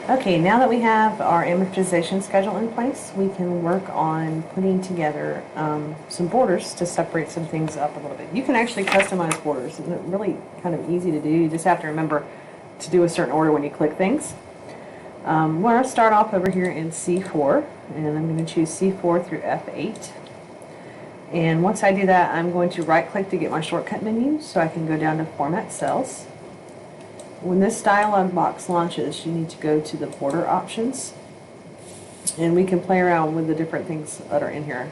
Okay, now that we have our amortization schedule in place, we can work on putting together some borders to separate some things up a little bit. You can actually customize borders, and it's really kind of easy to do. You just have to remember to do a certain order when you click things. We're going to start off over here in C4, and I'm going to choose C4 through F8. And once I do that, I'm going to right-click to get my shortcut menu so I can go down to Format Cells. When this dialog box launches, you need to go to the border options, and we can play around with the different things that are in here.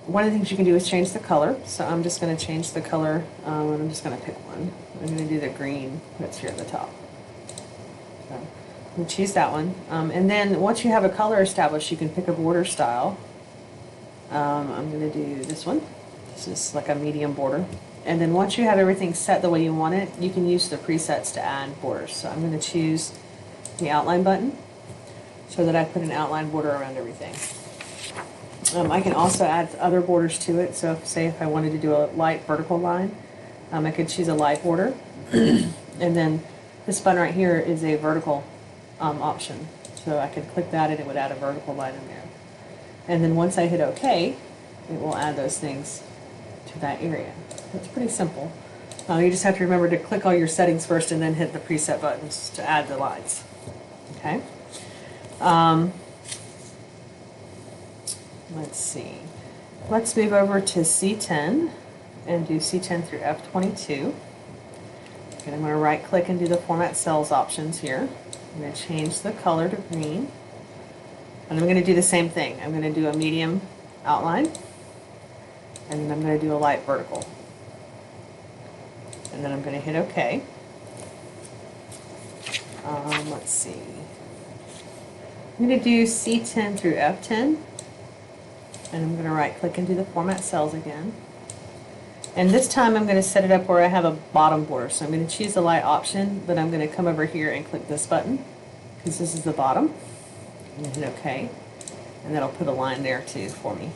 One of the things you can do is change the color, so I'm just going to change the color, and I'm just going to pick one. I'm going to do the green that's here at the top. So I'm going to choose that one, and then once you have a color established, you can pick a border style. I'm going to do this one. This is like a medium border. And then once you have everything set the way you want it, you can use the presets to add borders. So I'm going to choose the outline button so that I put an outline border around everything. I can also add other borders to it. So say if I wanted to do a light vertical line, I could choose a light border. And then this button right here is a vertical option. So I could click that and it would add a vertical line in there. And then once I hit OK, it will add those things to that area. It's pretty simple. You just have to remember to click all your settings first and then hit the preset buttons to add the lines. Okay. Let's see. Let's move over to C10 and do C10 through F22. And I'm going to right click and do the Format Cells options here. I'm going to change the color to green. And I'm going to do the same thing. I'm going to do a medium outline, and then I'm going to do a light vertical. And then I'm going to hit OK. Let's see. I'm going to do C10 through F10, and I'm going to right click and do the Format Cells again. And this time I'm going to set it up where I have a bottom border. So I'm going to choose the light option, but I'm going to come over here and click this button because this is the bottom. And hit OK, and that'll put a line there too for me.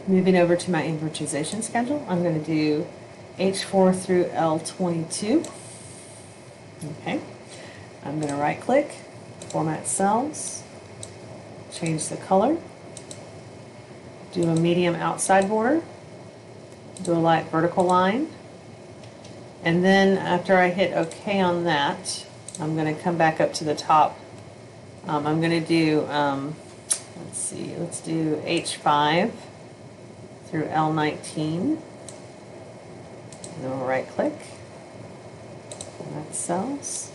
Moving over to my amortization schedule, I'm going to do H4 through L22. Okay, I'm going to right click, Format Cells, change the color, do a medium outside border, do a light vertical line, and then after I hit OK on that, I'm going to come back up to the top. I'm going to do, let's do H5 through L19. And then we'll right click, Format Cells.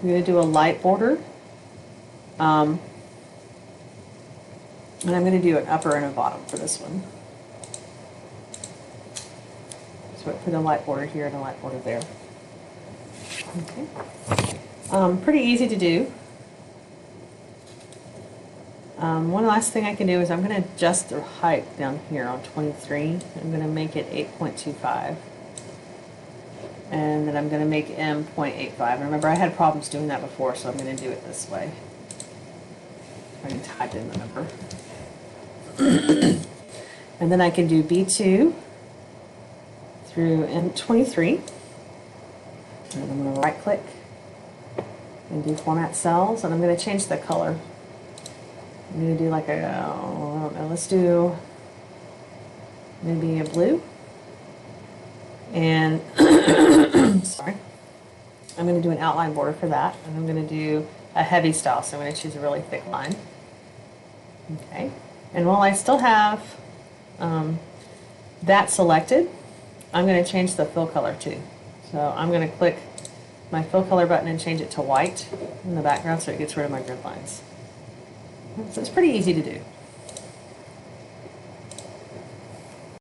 I'm going to do a light border. And I'm going to do an upper and a bottom for this one. So I put a light border here and a light border there. Okay. Pretty easy to do. One last thing I can do is I'm going to adjust the height down here on 23. I'm going to make it 8.25. And then I'm going to make M 0.85. Remember, I had problems doing that before, so I'm going to do it this way. I can type in the number. And then I can do B2 through M23. And I'm going to right click and do Format Cells, and I'm going to change the color. I'm going to do like a, I don't know, let's do maybe a blue. And, sorry, I'm going to do an outline border for that. And I'm going to do a heavy style, so I'm going to choose a really thick line. Okay. And while I still have that selected, I'm going to change the fill color too. So I'm going to click my fill color button and change it to white in the background so it gets rid of my grid lines. So it's pretty easy to do.